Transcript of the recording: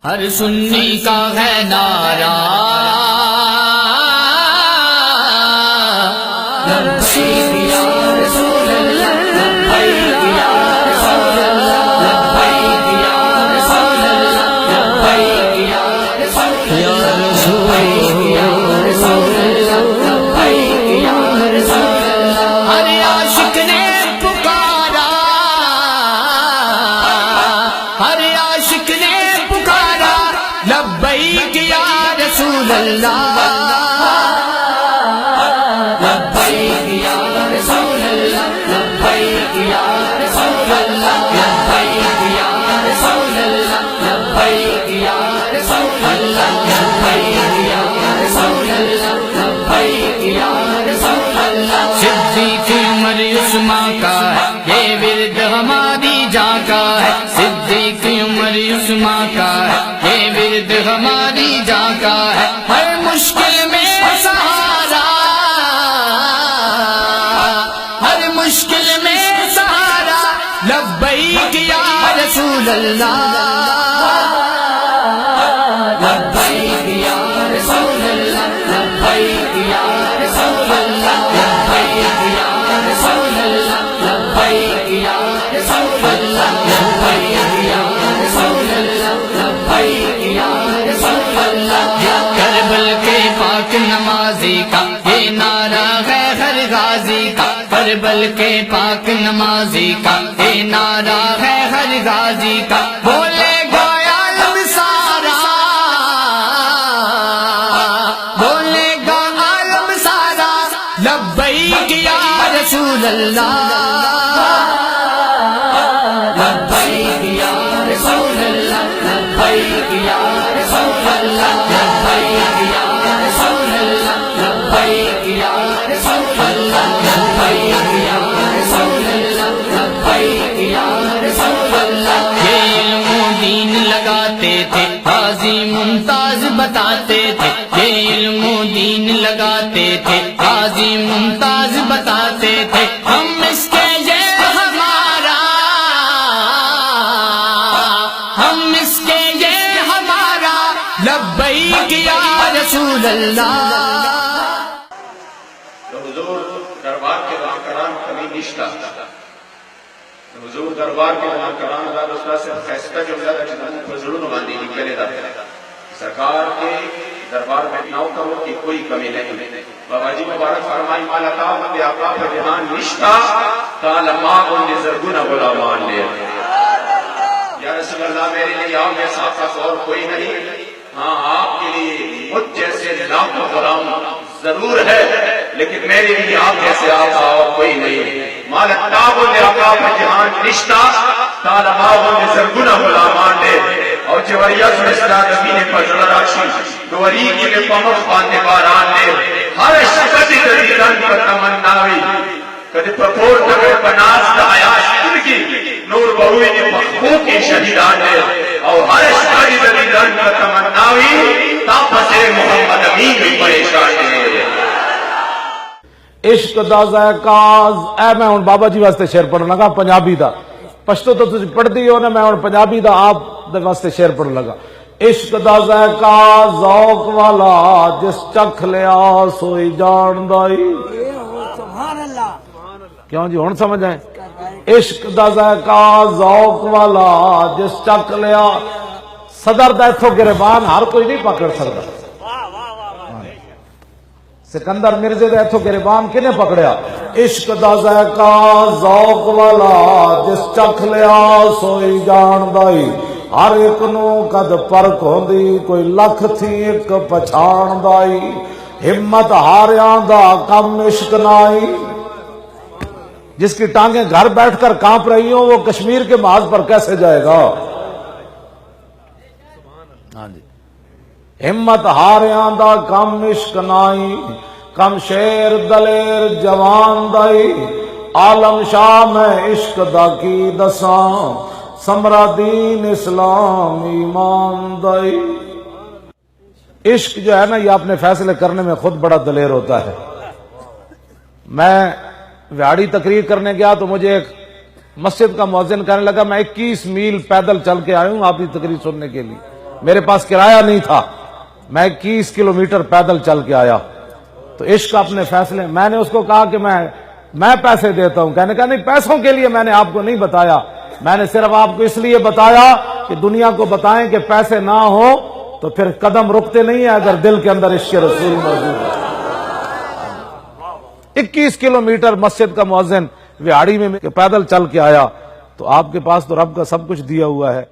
ہر سنی کا ہے نعرہ لبیک یا رسول اللہ، لبیک یا رسول اللہ، لبیک یا رسول اللہ، لبیک یا رسول اللہ، لبیک یا رسول اللہ، لبیک یا رسول اللہ۔ ہر عاشق نے پکارا، ہر عاشق نے پکارا لبیک یا رسول اللہ، لبیک یا رسول اللہ، لبیک یا رسول اللہ، لبیک یا رسول اللہ، لبیک یا رسول اللہ، لبیک یا رسول اللہ، لبیک یا رسول اللہ۔ صدیق عمر عثمان کا ہے یہ ورد ہماری جاں کا ہے، صدیق عمر عثمان کا ہے یہ ورد ہماری جاں کا ہے۔ ہر مشکل میں سہارا، ہر مشکل میں سہارا لبیک یا رسول اللہ، لبیک یا رسول اللہ، لبیک یا رسول اللہ، لبیک یا رسول اللہ، لبیک یا رسول اللہ، لبیک یا رسول اللہ، لبیک یا رسول اللہ۔ کربل کے پاک نمازی کا یہ نعرہ ہے ہر غازی کا، کربل کے پاک نمازی کا یہ نعرہ ہے ہر غازی کا۔ بولے گا عالم سارا، بولے گا عالم سارا لبیک یا رسول اللہ، لبیک یا رسول اللہ، لبیک یا رسول اللہ، لبیک یا رسول اللہ، لبیک یا رسول اللہ، لبیک یا رسول اللہ، لبیک یا رسول اللہ۔ یہ علم و دین لگاتے تھے قاضی ممتاز بتاتے تھے، یہ علم و دین لگاتے تھے قاضی ممتاز بتاتے تھے۔ ہم اس کے یہ ہمارا، ہم اس کے یہ ہمارا لبیک یا رسول اللہ۔ حضور دربار کے ماکران کمی نشتا، حضور دربار کے ماکران رات رسول سے خیستہ جملہ جنہوں فضلون باندھی نکلے دا سرکار کے دربار میں ناؤ کرو کی کوئی کمی نہیں۔ بابا جی مبارک فرمائی مالا تاؤں بے آقا پر جہان نشتا تالماغ ان نظرگون غلامان لے۔ یا رسول اللہ میرے لیے آپ جیسا خاص اور کوئی نہیں، ہاں آپ کے لیے مجھ جیسے لاکھوں غلام ضرور ہے، لیکن میرے لیے آپ جیسے آقا اور کوئی نہیں۔ مالا تاؤں بے آقا پر جہان نشتا تالماغ ان نظرگون غلامان لے۔ اور جوریہ سرسلہ دمین فضل راشی دوری کی میں پمخ باندے باران لے۔ ہر شکتی دریدن پر تمناوی کدی پرپور تکر پناس دا عیاش کی نور بہوئی نے پخبو کی شہیدان لے۔ اور ہر شکتی دریدن پر تمناوی تاپس محمد امین بھی پریشان لے۔ عشق دا ذائقاز اے میں ہوں بابا جی واسطے شعر پڑھن لگا پنجابی دا، پشتو تو تجھ پڑھ دی ہو نا، میں ہوں پنجابی دا آپ دے واسطے شعر پڑھن لگا۔ عشق دا ذائقہ ذوق والا جس چکھ لیا سوئی جان دائی۔ سبحان اللہ، کیوں جی ہون سمجھ آئے؟ عشق دا ذائقہ ذوق والا جس چکھ لیا، صدر دا ایتھو گریبان ہر کوئی نہیں پکڑ سکتا۔ سکندر مرزے دے ایتھو گریبان کنے پکڑیا؟ عشق دا ذائقہ ذوق والا جس چکھ لیا سوئی جان دائی۔ ہر ایک نو قد پرک ہوندی کوئی لکھ تھی ایک پچھان دائی۔ ہمت ہاریاں دا کم عشق نائی، جس کی ٹانگیں گھر بیٹھ کر کانپ رہی ہوں وہ کشمیر کے محاذ پر کیسے جائے گا؟ ہاں جی، ہمت ہاریاں دا کم عشق نائی، کم شیر دلیر جوان دائی۔ عالم شاہ میں عشق دا کی دساں، سمرا دین اسلام ایمان دائی۔ عشق جو ہے نا یہ اپنے فیصلے کرنے میں خود بڑا دلیر ہوتا ہے۔ میں وہاڑی تقریر کرنے گیا تو مجھے ایک مسجد کا مؤذن کہنے لگا میں 21 میل پیدل چل کے آیا ہوں آپ کی تقریر سننے کے لیے. میرے پاس کرایہ نہیں تھا، میں 21 کلومیٹر پیدل چل کے آیا. تو عشق اپنے فیصلے. میں نے اس کو کہا کہ میں پیسے دیتا ہوں. کہنے کا نہیں، پیسوں کے لیے میں نے آپ کو نہیں بتایا، میں نے صرف آپ کو اس لیے بتایا کہ دنیا کو بتائیں کہ پیسے نہ ہو تو پھر قدم رکتے نہیں ہیں اگر دل کے اندر عشق رسول موجود ہے. 21 کلومیٹر مسجد کا مؤذن وہاڑی میں پیدل چل کے آیا. تو آپ کے پاس تو رب کا سب کچھ دیا ہوا ہے.